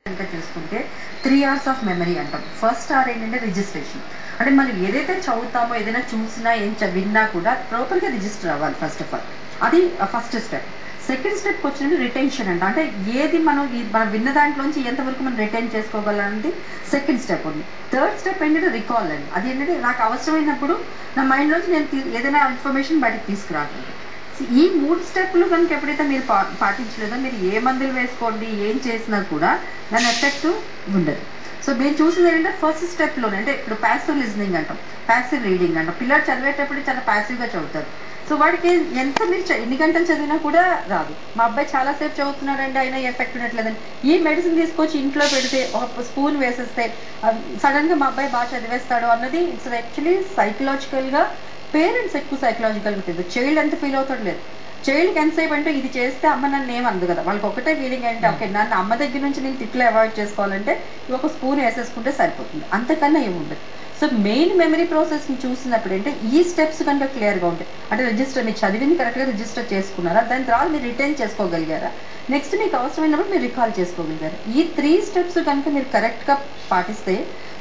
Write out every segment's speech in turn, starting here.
కనుక చూసుకుంటే 3 hours of memory అంటాం. ఫస్ట్ ఆర్ ఏంటంటే రిజిస్ట్రేషన్. అంటే మనం ఏదైతే చదువుతామో ఏదైనా చూసినా విన్నా కూడా ప్రాపర్గా రిజిస్టర్ అవ్వాలి ఫస్ట్ ఆఫ్ ఆల్. అది ఫస్ట్ స్టెప్. సెకండ్ స్టెప్ వచ్చినట్టు రిటెన్షన్ అంట. అంటే ఏది మనం విన్న దాంట్లోంచి ఎంతవరకు మనం రిటైన్ చేసుకోగలం అనేది సెకండ్ స్టెప్ ఉంది. థర్డ్ స్టెప్ ఏంటంటే రికాల్ అండి. అది ఏంటంటే నాకు అవసరమైనప్పుడు నా మైండ్లోంచి నేను ఏదైనా ఇన్ఫర్మేషన్ బయటకు తీసుకురాగలను. ఈ 3 స్టెప్లు కనుక ఎప్పుడైతే మీరు పాటించలేదో మీరు ఏ మందులు వేసుకోండి ఏం చేసినా కూడా దాని ఎఫెక్ట్ ఉండదు. సో మేము చూసింది ఏంటంటే ఫస్ట్ స్టెప్లోనే అంటే ఇప్పుడు ప్యాసివ్ లిజనింగ్ అంటాం, ప్యాసివ్ రీడింగ్ అంటాం. పిల్లలు చదివేటప్పుడు చాలా ప్యాసివ్గా చదువుతారు. సో వాడికి ఎంత మీరు ఎన్ని గంటలు చదివినా కూడా రాదు. మా అబ్బాయి చాలాసేపు చదువుతున్నాడండి అయినా ఎఫెక్ట్ ఉండట్లేదని ఈ మెడిసిన్ తీసుకొచ్చి ఇంట్లో పెడితే ఒక స్పూన్ వేసేస్తే సడన్గా మా అబ్బాయి బాగా చదివేస్తాడు అన్నది ఇట్స్ యాక్చువల్లీ సైకలాజికల్గా పేరెంట్స్ ఎక్కువ సైకలాజికల్గా తెలియదు. చైల్డ్ ఎంత ఫీల్ అవుతాడు లేదు. చైల్డ్కి ఎంతసేపు అంటే ఇది చేస్తే అమ్మ నన్ను ఏమంది కదా, వాళ్ళకి ఒకటే ఫీలింగ్ ఏంటంటే ఓకే నన్ను అమ్మ దగ్గర నుంచి నేను తిట్లు అవాయిడ్ చేసుకోవాలంటే ఒక స్పూన్ వేసేసుకుంటే సరిపోతుంది, అంతకన్నా ఏముండదు. సో మెయిన్ మెమరీ ప్రాసెస్ని చూసినప్పుడు అంటే ఈ స్టెప్స్ కనుక క్లియర్గా ఉంటాయి. అంటే రిజిస్టర్ మీరు చదివింది కరెక్ట్గా రిజిస్టర్ చేసుకున్నారా, దాని తర్వాత మీరు రిటైన్ చేసుకోగలిగారా, నెక్స్ట్ మీకు అవసరమైనప్పుడు మీరు రికాల్ చేసుకోగలిగారు. ఈ 3 స్టెప్స్ కనుక మీరు కరెక్ట్గా పాటిస్తే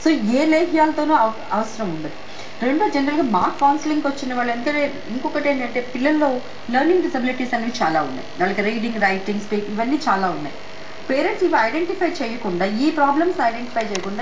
సో ఏ లేహ్యాలతోనూ అవసరం ఉండదు. రెండో జనరల్గా మా కౌన్సిలింగ్కి వచ్చిన వాళ్ళు ఎందుకంటే ఇంకొకటి ఏంటంటే పిల్లల్లో లెర్నింగ్ డిసబిలిటీస్ అనేవి చాలా ఉన్నాయి. వాళ్ళకి రీడింగ్, రైటింగ్, స్పీకింగ్ ఇవన్నీ చాలా ఉన్నాయి. పేరెంట్స్ ఇవి ఐడెంటిఫై చేయకుండా ఈ ప్రాబ్లమ్స్ ఐడెంటిఫై చేయకుండా